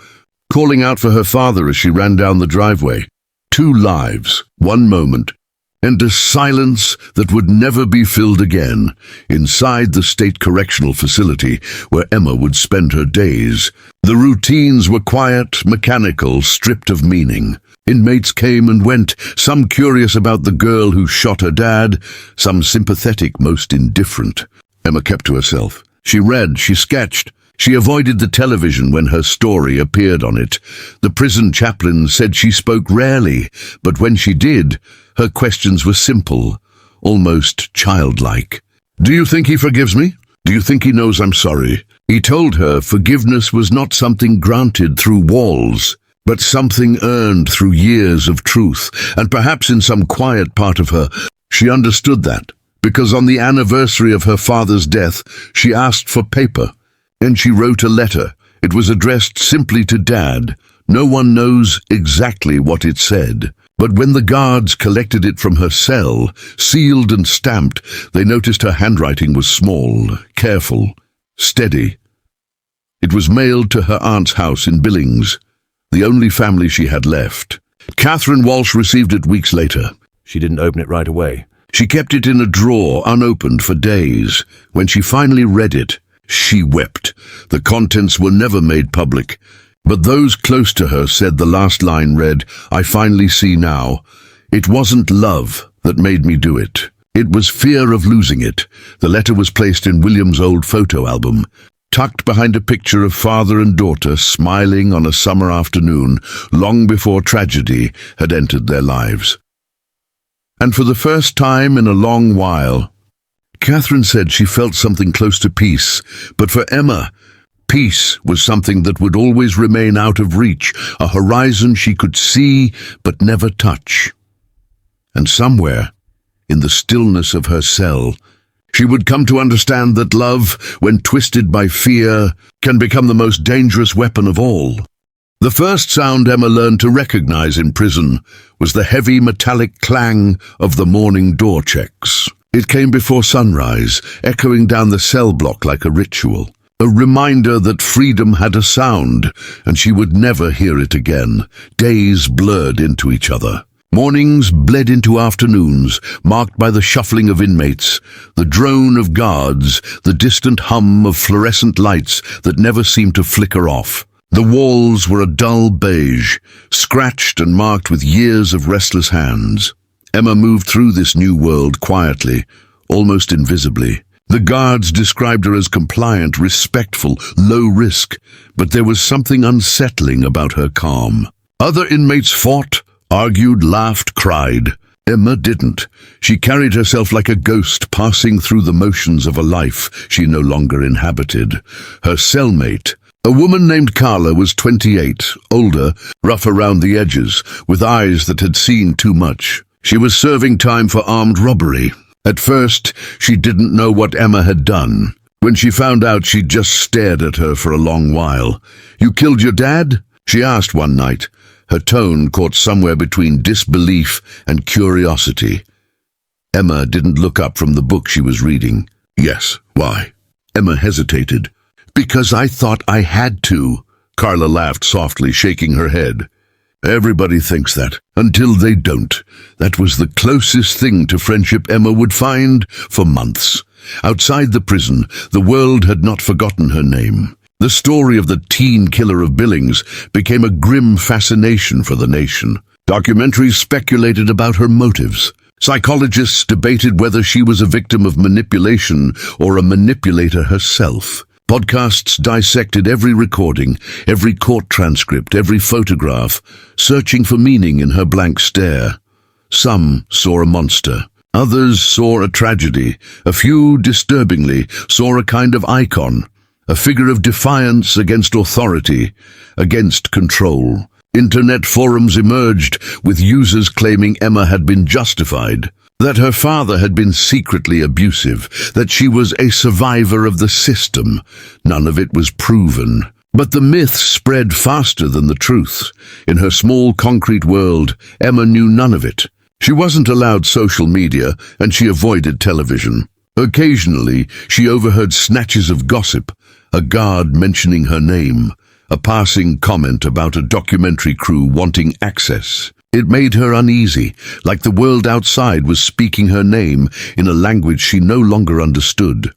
S1: calling out for her father as she ran down the driveway. 2 lives, 1 moment, and a silence that would never be filled again inside the state correctional facility where Emma would spend her days. The routines were quiet, mechanical, stripped of meaning. Inmates came and went, some curious about the girl who shot her dad, some sympathetic, most indifferent. Emma kept to herself. She read, she sketched. She avoided the television when her story appeared on it. The prison chaplain said she spoke rarely, but when she did, her questions were simple, almost childlike. "Do you think he forgives me? Do you think he knows I'm sorry?" He told her forgiveness was not something granted through walls, but something earned through years of truth, and perhaps in some quiet part of her, she understood that, because on the anniversary of her father's death, she asked for paper. And she wrote a letter. It was addressed simply to Dad. No one knows exactly what it said. But when the guards collected it from her cell, sealed and stamped, they noticed her handwriting was small, careful, steady. It was mailed to her aunt's house in Billings, the only family she had left. Catherine Walsh received it weeks later.
S2: She didn't open it right away.
S1: She kept it in a drawer, unopened, for days. When she finally read it, she wept. The contents were never made public, but those close to her said the last line read, "I finally see now. It wasn't love that made me do it. It was fear of losing it." The letter was placed in William's old photo album, tucked behind a picture of father and daughter smiling on a summer afternoon, long before tragedy had entered their lives. And for the first time in a long while, Catherine said she felt something close to peace, but for Emma, peace was something that would always remain out of reach, a horizon she could see but never touch. And somewhere, in the stillness of her cell, she would come to understand that love, when twisted by fear, can become the most dangerous weapon of all. The first sound Emma learned to recognize in prison was the heavy metallic clang of the morning door checks. It came before sunrise, echoing down the cell block like a ritual, a reminder that freedom had a sound, and she would never hear it again. Days blurred into each other. Mornings bled into afternoons, marked by the shuffling of inmates, the drone of guards, the distant hum of fluorescent lights that never seemed to flicker off. The walls were a dull beige, scratched and marked with years of restless hands. Emma moved through this new world quietly, almost invisibly. The guards described her as compliant, respectful, low risk, but there was something unsettling about her calm. Other inmates fought, argued, laughed, cried. Emma didn't. She carried herself like a ghost passing through the motions of a life she no longer inhabited. Her cellmate, a woman named Carla, was 28, older, rough around the edges, with eyes that had seen too much. She was serving time for armed robbery. At first, she didn't know what Emma had done. When she found out, she just stared at her for a long while. "You killed your dad?" she asked one night, her tone caught somewhere between disbelief and curiosity. Emma didn't look up from the book she was reading. "Yes, why?" Emma hesitated. "Because I thought I had to." Carla laughed softly, shaking her head. "Everybody thinks that, until they don't." That was the closest thing to friendship Emma would find for months. Outside the prison, the world had not forgotten her name. The story of the teen killer of Billings became a grim fascination for the nation. Documentaries speculated about her motives. Psychologists debated whether she was a victim of manipulation or a manipulator herself. Podcasts dissected every recording, every court transcript, every photograph, searching for meaning in her blank stare. Some saw a monster. Others saw a tragedy. A few, disturbingly, saw a kind of icon, a figure of defiance against authority, against control. Internet forums emerged, with users claiming Emma had been justified, that her father had been secretly abusive, that she was a survivor of the system. None of it was proven. But the myth spread faster than the truth. In her small concrete world, Emma knew none of it. She wasn't allowed social media, and she avoided television. Occasionally, she overheard snatches of gossip, a guard mentioning her name, a passing comment about a documentary crew wanting access. It made her uneasy, like the world outside was speaking her name in a language she no longer understood.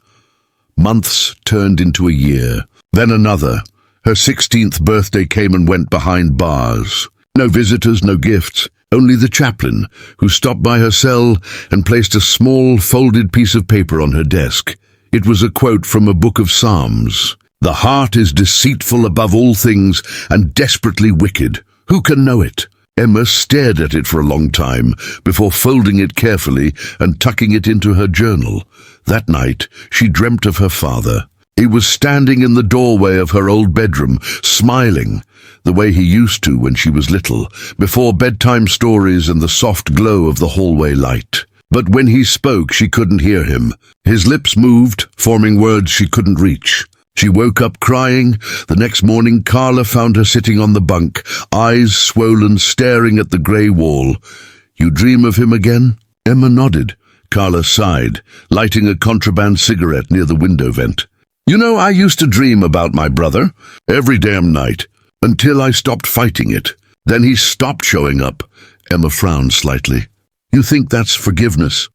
S1: Months turned into a year, then another. Her 16th birthday came and went behind bars. No visitors, no gifts, only the chaplain, who stopped by her cell and placed a small folded piece of paper on her desk. It was a quote from a book of Psalms. "The heart is deceitful above all things and desperately wicked. Who can know it?" Emma stared at it for a long time before folding it carefully and tucking it into her journal. That night, she dreamt of her father. He was standing in the doorway of her old bedroom, smiling, the way he used to when she was little, before bedtime stories and the soft glow of the hallway light. But when he spoke, she couldn't hear him. His lips moved, forming words she couldn't reach. She woke up crying. The next morning, Carla found her sitting on the bunk, eyes swollen, staring at the grey wall. "You dream of him again?" Emma nodded. Carla sighed, lighting a contraband cigarette near the window vent. "You know, I used to dream about my brother, every damn night, until I stopped fighting it. Then he stopped showing up." Emma frowned slightly. "You think that's forgiveness?"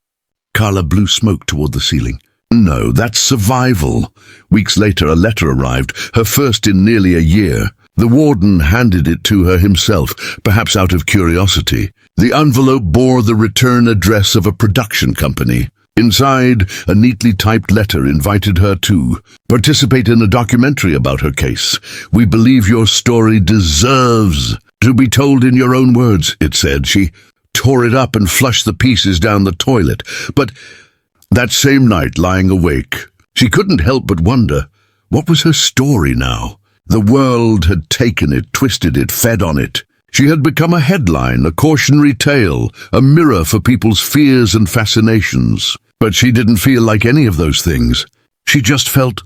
S1: Carla blew smoke toward the ceiling. "No, that's survival." Weeks later, a letter arrived, her first in nearly a year. The warden handed it to her himself, perhaps out of curiosity. The envelope bore the return address of a production company. Inside, a neatly typed letter invited her to participate in a documentary about her case. "We believe your story deserves to be told in your own words," it said. She tore it up and flushed the pieces down the toilet. But that same night, lying awake, she couldn't help but wonder, what was her story now? The world had taken it, twisted it, fed on it. She had become a headline, a cautionary tale, a mirror for people's fears and fascinations. But she didn't feel like any of those things. She just felt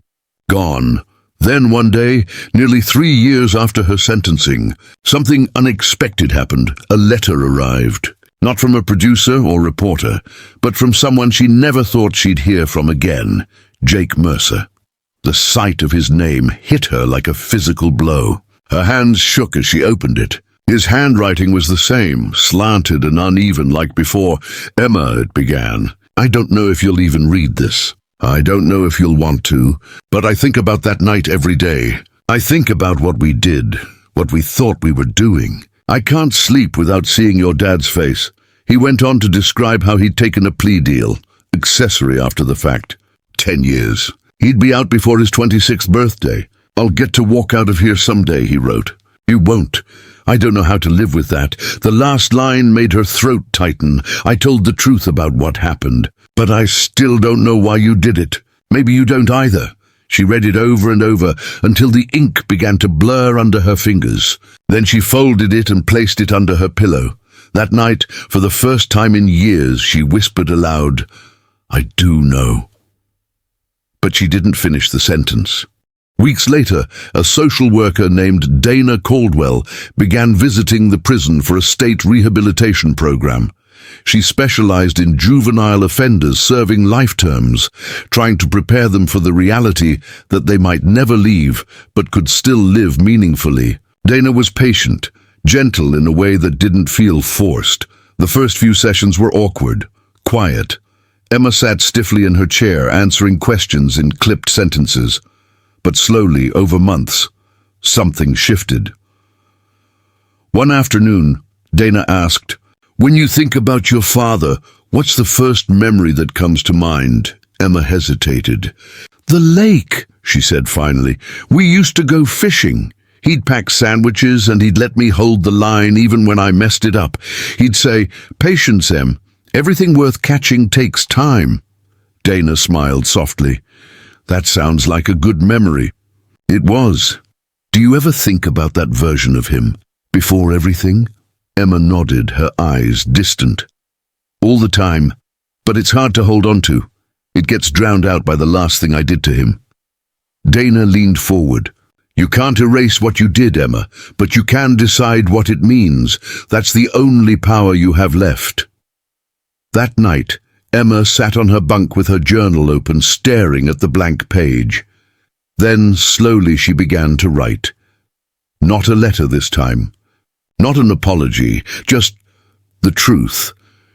S1: gone. Then one day, nearly 3 years after her sentencing, something unexpected happened. A letter arrived. Not from a producer or reporter, but from someone she never thought she'd hear from again, Jake Mercer. The sight of his name hit her like a physical blow. Her hands shook as she opened it. His handwriting was the same, slanted and uneven like before. "Emma," it began, "I don't know if you'll even read this. I don't know if you'll want to, but I think about that night every day. I think about what we did, what we thought we were doing. I can't sleep without seeing your dad's face." He went on to describe how he'd taken a plea deal, accessory after the fact. 10 years. He'd be out before his 26th birthday. "I'll get to walk out of here someday," he wrote. "You won't. I don't know how to live with that." The last line made her throat tighten. "I told the truth about what happened, but I still don't know why you did it. Maybe you don't either." She read it over and over until the ink began to blur under her fingers. Then she folded it and placed it under her pillow. That night, for the first time in years, she whispered aloud, "I do know." But she didn't finish the sentence. Weeks later, a social worker named Dana Caldwell began visiting the prison for a state rehabilitation program. She specialized in juvenile offenders serving life terms, trying to prepare them for the reality that they might never leave but could still live meaningfully. Dana was patient, gentle in a way that didn't feel forced. The first few sessions were awkward, quiet. Emma sat stiffly in her chair, answering questions in clipped sentences. But slowly, over months, something shifted. One afternoon, Dana asked, "When you think about your father, what's the first memory that comes to mind?" Emma hesitated. "The lake," she said finally. "We used to go fishing. He'd pack sandwiches and he'd let me hold the line even when I messed it up. He'd say, 'Patience, Em. Everything worth catching takes time.'" Dana smiled softly. "That sounds like a good memory." It was. "Do you ever think about that version of him, before everything?" Emma nodded, her eyes distant. "All the time, but it's hard to hold on to. It gets drowned out by the last thing I did to him." Dana leaned forward. "You can't erase what you did, Emma, but you can decide what it means. That's the only power you have left." That night, Emma sat on her bunk with her journal open, staring at the blank page. Then, slowly, she began to write. Not a letter this time. Not an apology, just the truth.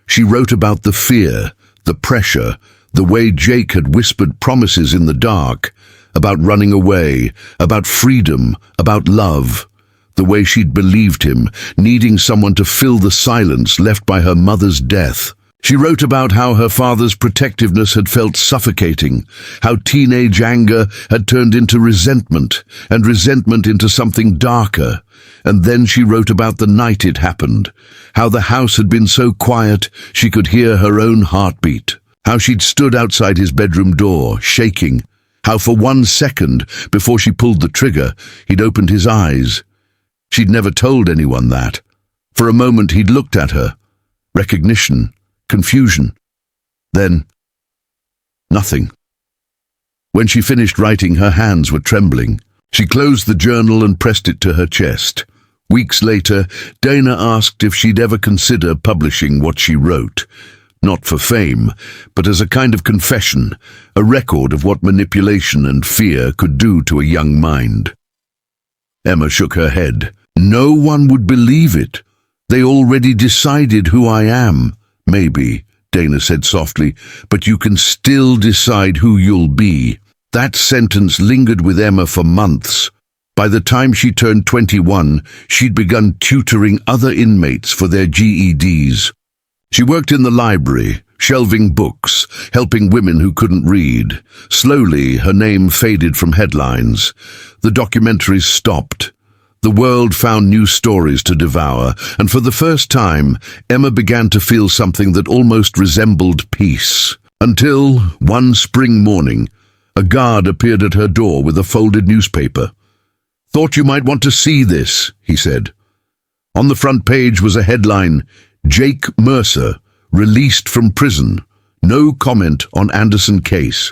S1: She wrote about the fear, the pressure, the way Jake had whispered promises in the dark, about running away, about freedom, about love, the way she'd believed him, needing someone to fill the silence left by her mother's death. She wrote about how her father's protectiveness had felt suffocating, how teenage anger had turned into resentment, and resentment into something darker. And then she wrote about the night it happened, how the house had been so quiet she could hear her own heartbeat, how she'd stood outside his bedroom door, shaking, how for 1 second, before she pulled the trigger, he'd opened his eyes. She'd never told anyone that. For a moment he'd looked at her. Recognition. Confusion. Then, nothing. When she finished writing, her hands were trembling. She closed the journal and pressed it to her chest. Weeks later, Dana asked if she'd ever consider publishing what she wrote. Not for fame, but as a kind of confession, a record of what manipulation and fear could do to a young mind. Emma shook her head. No one would believe it. They already decided who I am. Maybe, Dana said softly, but you can still decide who you'll be. That sentence lingered with Emma for months. By the time she turned 21, she'd begun tutoring other inmates for their GEDs. She worked in the library, shelving books, helping women who couldn't read. Slowly, her name faded from headlines. The documentaries stopped. The world found new stories to devour, and for the first time, Emma began to feel something that almost resembled peace. Until, one spring morning, a guard appeared at her door with a folded newspaper. "Thought you might want to see this," he said. On the front page was a headline, "Jake Mercer, released from prison. No comment on Anderson case."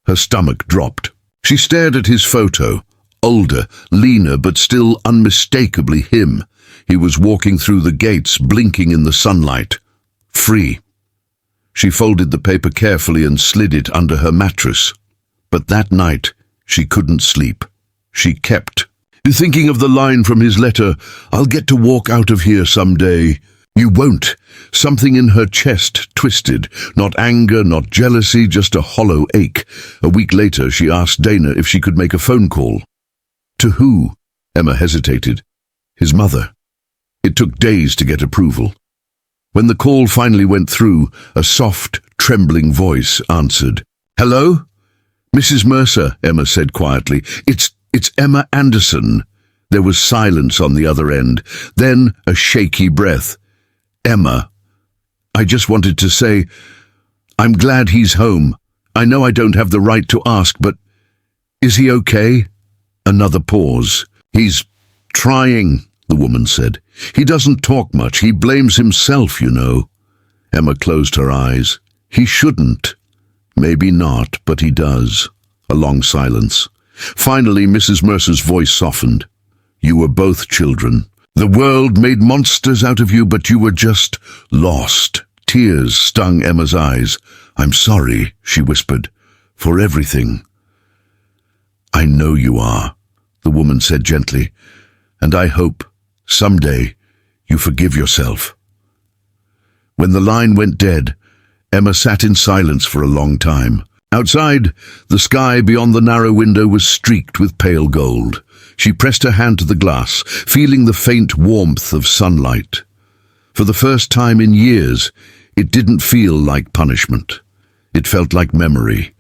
S1: Her stomach dropped. She stared at his photo. Older, leaner, but still unmistakably him. He was walking through the gates, blinking in the sunlight. Free. She folded the paper carefully and slid it under her mattress. But that night, she couldn't sleep. She kept thinking of the line from his letter, "I'll get to walk out of here someday." "You won't." Something in her chest twisted. Not anger, not jealousy, just a hollow ache. A week later, she asked Dana if she could make a phone call. To who? Emma hesitated. His mother. It took days to get approval. When the call finally went through, a soft, trembling voice answered. "Hello?" "Mrs. Mercer," Emma said quietly. It's Emma Anderson." There was silence on the other end, then a shaky breath. "Emma, I just wanted to say, I'm glad he's home. I know I don't have the right to ask, but is he okay?" Another pause. "He's trying," the woman said. "He doesn't talk much. He blames himself, you know." Emma closed her eyes. "He shouldn't." "Maybe not, but he does." A long silence. Finally, Mrs. Mercer's voice softened. "You were both children. The world made monsters out of you, but you were just lost." Tears stung Emma's eyes. "I'm sorry," she whispered, "for everything." "I know you are," the woman said gently, "and I hope, someday, you forgive yourself." When the line went dead, Emma sat in silence for a long time. Outside, the sky beyond the narrow window was streaked with pale gold. She pressed her hand to the glass, feeling the faint warmth of sunlight. For the first time in years, it didn't feel like punishment. It felt like memory.